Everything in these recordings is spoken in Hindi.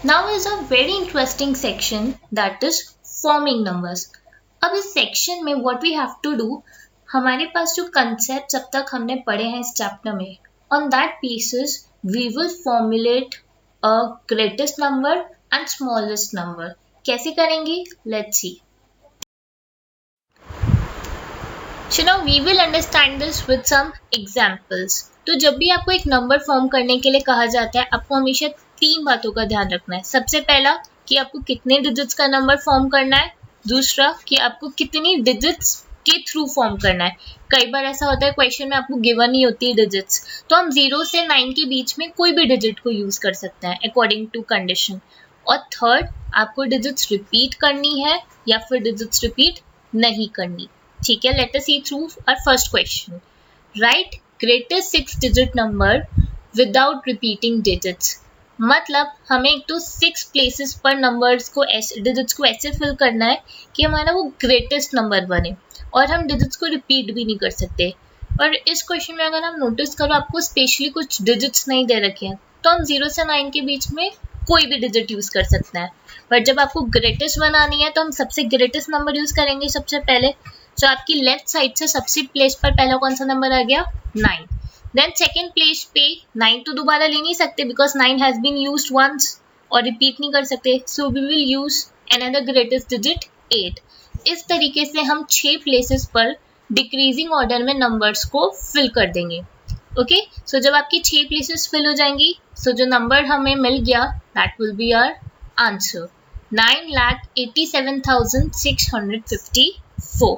Now is a very interesting section, that is forming numbers. अब इस सेक्शन में what we have to do, हमारे पास जो concepts अब तक हमने पढ़े हैं इस चैप्टर में, on that basis we will formulate a greatest number and smallest number. कैसे करेंगे? Let's see. So now we will understand this with some examples. तो जब भी आपको एक नंबर फॉर्म करने के लिए कहा जाता है, आपको हमेशा 3 बातों का ध्यान रखना है. सबसे पहला कि आपको कितने डिजिट्स का नंबर फॉर्म करना है. दूसरा कि आपको कितनी डिजिट्स के थ्रू फॉर्म करना है. कई बार ऐसा होता है क्वेश्चन में आपको गिवन नहीं होती डिजिट्स, तो हम 0 से 9 के बीच में कोई भी डिजिट को यूज कर सकते हैं अकॉर्डिंग टू कंडीशन. और थर्ड, आपको डिजिट्स रिपीट करनी है या फिर डिजिट्स रिपीट नहीं करनी. ठीक है, let us see through our first question. Write greatest 6 digit number without repeating digits. मतलब हमें एक तो 6 प्लेसेस पर नंबर्स को ऐसे डिजिट्स को ऐसे फिल करना है कि हमारा वो ग्रेटेस्ट नंबर बने और हम डिजिट्स को रिपीट भी नहीं कर सकते. और इस क्वेश्चन में अगर हम नोटिस करो, आपको स्पेशली कुछ डिजिट्स नहीं दे रखे हैं, तो हम 0 से 9 के बीच में कोई भी डिजिट यूज कर सकते हैं. बट जब आपको ग्रेटेस्ट बनानी है तो हम सबसे ग्रेटेस्ट नंबर यूज करेंगे सबसे पहले. तो आपकी लेफ्ट साइड से सबसे प्लेस पर पहला कौन सा नंबर आ गया? 9. देन सेकेंड प्लेस पे 9 तो दोबारा ले नहीं सकते because 9 has been used once और रिपीट नहीं कर सकते. So we will use another greatest digit 8. इस तरीके से हम 6 प्लेसेस पर डिक्रीजिंग ऑर्डर में नंबर्स को फिल कर देंगे. ओके, सो जब आपकी 6 प्लेसेस फिल हो जाएंगी, सो जो नंबर हमें मिल गया that will be our answer 9,87,654.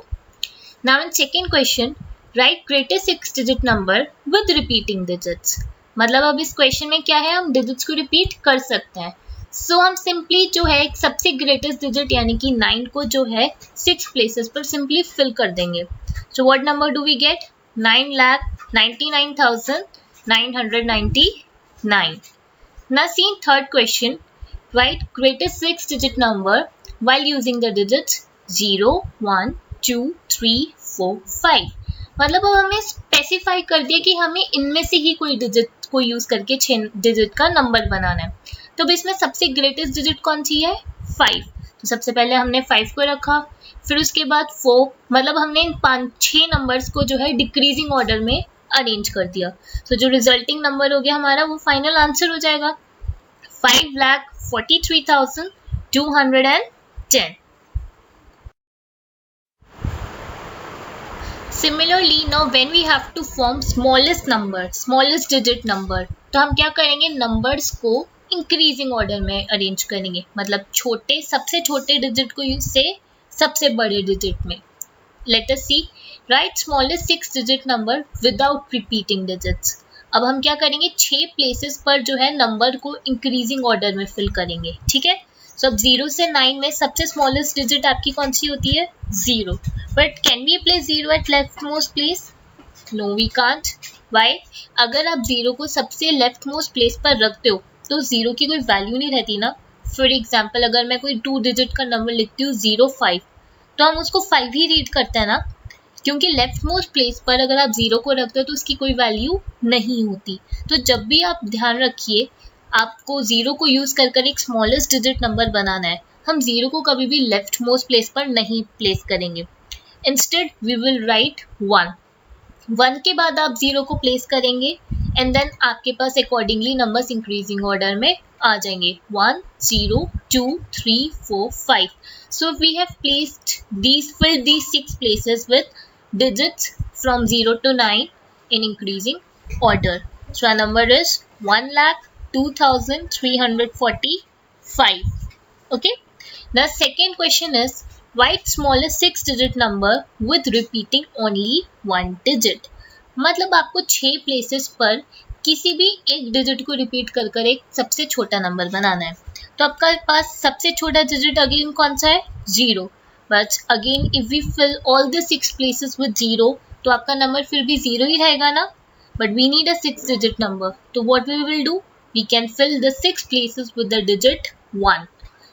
Now in second question, write greatest 6 digit number with repeating digits. मतलब अब इस क्वेश्चन में क्या है, हम डिजिट्स को रिपीट कर सकते हैं. सो हम सिंपली जो है एक सबसे ग्रेटेस्ट डिजिट यानी कि 9 को जो है 6 प्लेसेस पर सिंपली फिल कर देंगे. So what number do we get? 9,99,999. Now see third question, write greatest 6 digit number while using the digits 0, 1, 2, 3, 4, 5. मतलब अब हमें स्पेसिफाई कर दिया कि हमें इनमें से ही कोई डिजिट को यूज करके 6 डिजिट का नंबर बनाना है. तो अब इसमें सबसे ग्रेटेस्ट डिजिट कौन सी है? 5. तो सबसे पहले हमने 5 को रखा, फिर उसके बाद 4. मतलब हमने इन 5-6 नंबर्स को जो है डिक्रीजिंग ऑर्डर में अरेंज कर दिया. तो जो रिजल्टिंग नंबर हो गया हमारा वो फाइनल आंसर हो जाएगा 5,43,210. Similarly, now when we have to form smallest number, smallest digit number, तो हम क्या करेंगे, नंबर्स को इंक्रीजिंग ऑर्डर में अरेंज करेंगे. मतलब छोटे सबसे छोटे डिजिट को से सबसे बड़े डिजिट में. Let us see, right smallest 6 digit number without repeating digits. अब हम क्या करेंगे, 6 प्लेसेस पर जो है नंबर को इंक्रीजिंग ऑर्डर में फिल करेंगे. ठीक है, सो अब 0 से 9 में सबसे स्मॉलेस्ट डिजिट आपकी कौन सी होती है? 0. But can we place 0 at left most place? No we can't. Why? अगर आप 0 को सबसे लेफ्ट मोस्ट प्लेस पर रखते हो तो 0 की कोई वैल्यू नहीं रहती ना. फॉर एग्जाम्पल अगर मैं कोई 2 डिजिट का नंबर लिखती हूँ 05, तो हम उसको 5 ही रीड करते हैं ना, क्योंकि लेफ्ट मोस्ट प्लेस पर अगर आप 0 को रखते हो तो उसकी कोई वैल्यू नहीं होती. तो जब भी आप ध्यान रखिए, आपको 0 को यूज कर एक स्मॉलेस्ट डिजिट नंबर बनाना है, हम 0 को कभी भी लेफ्ट मोस्ट प्लेस पर नहीं प्लेस करेंगे. Instead we will write 1. 1 के बाद आप 0 को प्लेस करेंगे एंड देन आपके पास अकॉर्डिंगली नंबर्स इंक्रीजिंग ऑर्डर में आ जाएंगे 1, 0, 2, 3, 4, 5. So we have placed filled these 6 places with digits from 0 to 9 in increasing order. So our number is 1,02,345. Okay. The second question is, write smallest 6 digit number with repeating only 1 digit. मतलब आपको 6 प्लेसेस पर किसी भी एक डिजिट को रिपीट कर एक सबसे छोटा नंबर बनाना है. तो आपका पास सबसे छोटा डिजिट अगेन कौन सा है? 0. But again if we fill all the 6 places with 0, तो आपका नंबर फिर भी 0 ही रहेगा ना. But we need a 6 digit number. तो what we will do, we can fill the 6 places with the digit 1.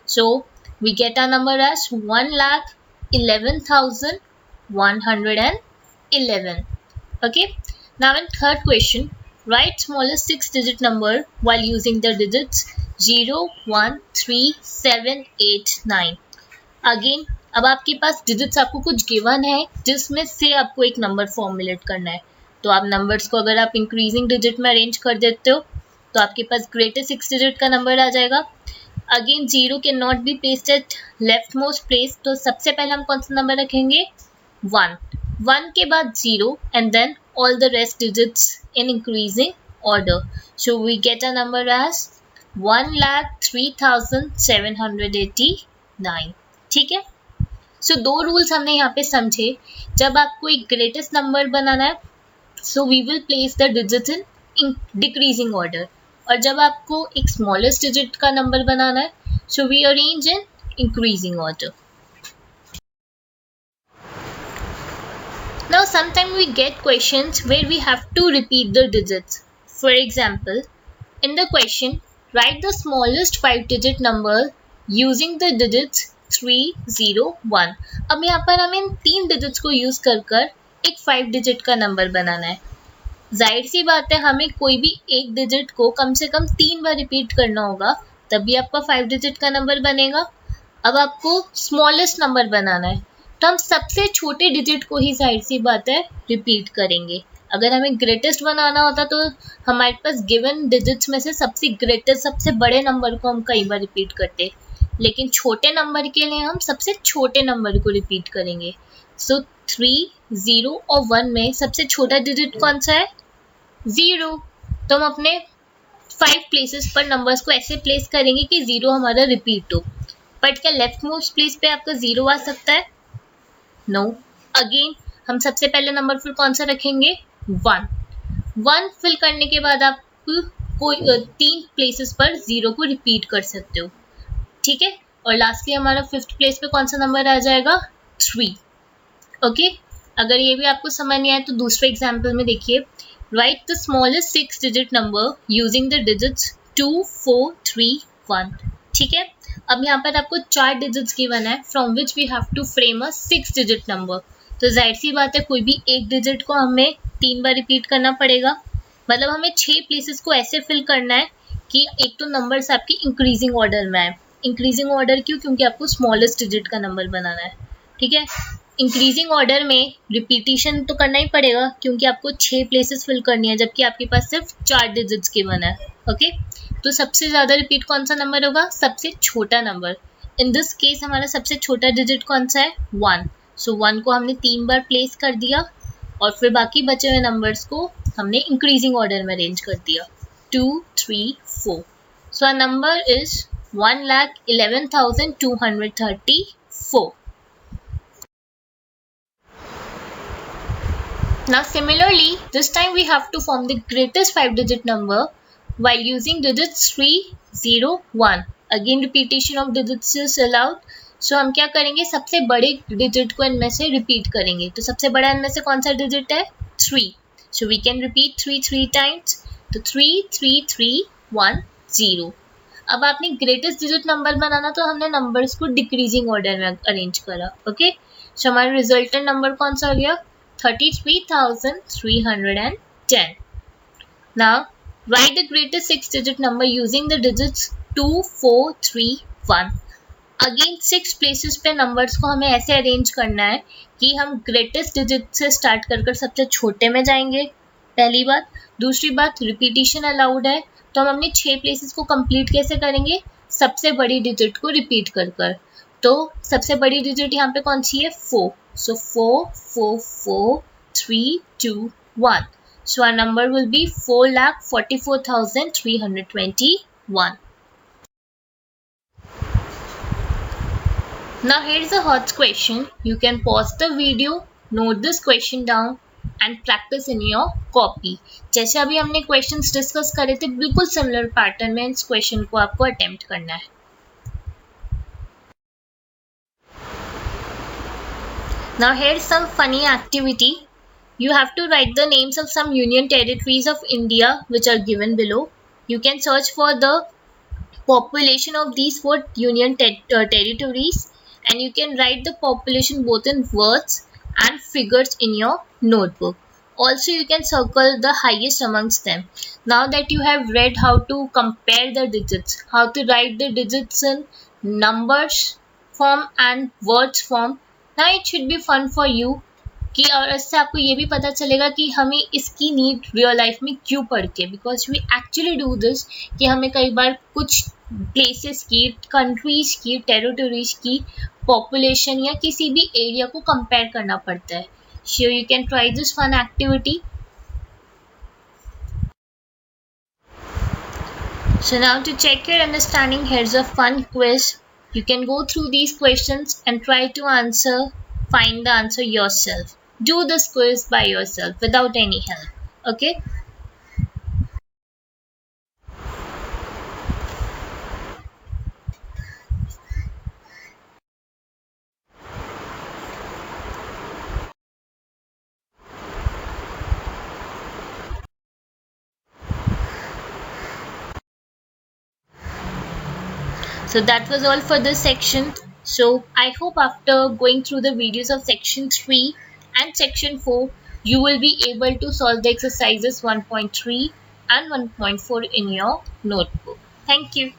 So we get a number as 1,11,111. Okay. Now in third question, write smallest 6 digit number while using the digits 0 1 3 7 8 9। Again अब आपके पास डिजिट्स आपको कुछ गिवन है जिसमें से आपको एक नंबर फॉर्मुलेट करना है। तो आप नंबर्स को अगर आप इंक्रीजिंग डिजिट में अरेंज कर देते हो तो आपके पास ग्रेटेस्ट 6 डिजिट का नंबर आ जाएगा। Again 0 can not be placed at left most place, तो सबसे पहले हम कौन सा नंबर रखेंगे 1। 1 के बाद 0 and then all the rest digits in increasing order. So we get a number as 1,03,789। ठीक है। सो दो रूल्स हमने यहाँ पे समझे। जब आपको एक ग्रेटेस्ट नंबर बनाना है so we will place the digits in decreasing order, और जब आपको एक स्मॉलेस्ट डिजिट का नंबर बनाना है so we arrange in increasing order. Now sometimes we get questions where we have to repeat the digits. For example, in the question, write the smallest 5-digit number using the digits 3, 0, 1. अब यहाँ पर हमें इन 3 डिजिट्स को यूज कर एक 5 डिजिट का नंबर बनाना है। जाहिर सी बात है हमें कोई भी एक डिजिट को कम से कम 3 बार रिपीट करना होगा, तभी आपका 5 डिजिट का नंबर बनेगा। अब आपको स्मॉलेस्ट नंबर बनाना है तो हम सबसे छोटे डिजिट को ही जाहिर सी बात है रिपीट करेंगे। अगर हमें ग्रेटेस्ट बनाना होता तो हमारे पास गिवन डिजिट्स में से सबसे ग्रेटेस्ट सबसे बड़े नंबर को हम कई बार रिपीट करते, लेकिन छोटे नंबर के लिए हम सबसे छोटे नंबर को रिपीट करेंगे। सो 3, 0 और 1 में सबसे छोटा डिजिट कौन सा है 0। तो हम अपने 5 प्लेसेस पर नंबर्स को ऐसे प्लेस करेंगे कि 0 हमारा रिपीट हो। बट क्या लेफ्ट मोस्ट प्लेस पे आपका 0 आ सकता है? नो। अगेन हम सबसे पहले नंबर फिर कौन सा रखेंगे 1। 1 फिल करने के बाद आप कोई 3 प्लेसेस पर 0 को रिपीट कर सकते हो। ठीक है। और लास्टली हमारा 5th प्लेस पे कौन सा नंबर आ जाएगा 3। ओके। अगर ये भी आपको समझ नहीं आया तो दूसरे एग्जाम्पल में देखिए, right the smallest 6 digit number using the digits 2, 4, 3, 1। ठीक है। अब यहाँ पर आपको 4 डिजिट्स गिवन है from which we have to frame a 6 digit number. तो जाहिर सी बात है कोई भी एक डिजिट को हमें 3 बार रिपीट करना पड़ेगा, मतलब हमें 6 प्लेसेस को ऐसे फिल करना है कि एक तो नंबर्स आपकी इंक्रीजिंग ऑर्डर में आए। इंक्रीजिंग ऑर्डर क्यों? क्योंकि आपको स्मॉलेस्ट डिजिट का नंबर बनाना है। ठीक है। इंक्रीजिंग ऑर्डर में रिपीटिशन तो करना ही पड़ेगा क्योंकि आपको 6 प्लेसेस फिल करनी है, जबकि आपके पास सिर्फ 4 डिजिट्स गिवन है। ओके। तो सबसे ज़्यादा रिपीट कौन सा नंबर होगा? सबसे छोटा नंबर। इन दिस केस हमारा सबसे छोटा डिजिट कौन सा है 1। सो 1 को हमने 3 बार प्लेस कर दिया और फिर बाकी बचे हुए नंबर्स को हमने इंक्रीजिंग ऑर्डर में अरेंज कर दिया 2, 3, 4। So our number is 1,11,234। Now similarly, this time we have to form the greatest 5-digit number while using digits 3, 0, 1. Again repetition of digits is allowed. So हम क्या करेंगे, सबसे बड़े डिजिट को इनमें से रिपीट करेंगे। तो सबसे बड़ा इनमें से कौन सा डिजिट है 3। So we can repeat 3 times. तो 3, 3, 3, 1, 0. अब आपने ग्रेटेस्ट डिजिट नंबर बनाना तो हमने नंबर्स को डिक्रीजिंग ऑर्डर में अरेंज करा। ओके। सो हमारा रिजल्टेंट नंबर कौन सा हो गया 33,310. Now write the greatest 6-digit number using the digits 2, 4, 3, 1. Again 6 places पे नंबर्स को हमें ऐसे अरेंज करना है कि हम ग्रेटेस्ट डिजिट से स्टार्ट कर सबसे छोटे में जाएंगे। पहली बात। दूसरी बात, रिपीटिशन अलाउड है तो हम अपने 6 प्लेसेस को कंप्लीट कैसे करेंगे, सबसे बड़ी डिजिट को रिपीट कर। तो सबसे बड़ी डिजिट यहाँ पे कौन सी है 4। सो 4, 4, 4, 3, 2, 1. So our number will be 4,44,321. Now here is a hot question. You can pause the video, note this question down and practice in your copy. जैसे अभी हमने questions discuss करे थे बिल्कुल similar pattern में इस question को आपको attempt करना है। Now here's some funny activity. You have to write the names of some union territories of India which are given below. You can search for the population of these 4 union territories and you can write the population both in words and figures in your notebook. Also, you can circle the highest amongst them. Now that you have read how to compare the digits, how to write the digits in numbers form and words form, now it should be fun for you कि और इससे आपको ये भी पता चलेगा कि हमें इसकी नीड रियल लाइफ में क्यों पड़ती है, because we actually do this कि हमें कई बार कुछ प्लेसेस की, कंट्रीज की, टेरिटरीज की पॉपुलेशन या किसी भी एरिया को कंपेयर करना पड़ता है. So you can try this fun activity. So now to check your understanding, here's a fun quiz. You can go through these questions and try to find the answer yourself. Do this quiz by yourself without any help. Okay? So that was all for this section. So I hope after going through the videos of section 3 and section 4, you will be able to solve the exercises 1.3 and 1.4 in your notebook. Thank you.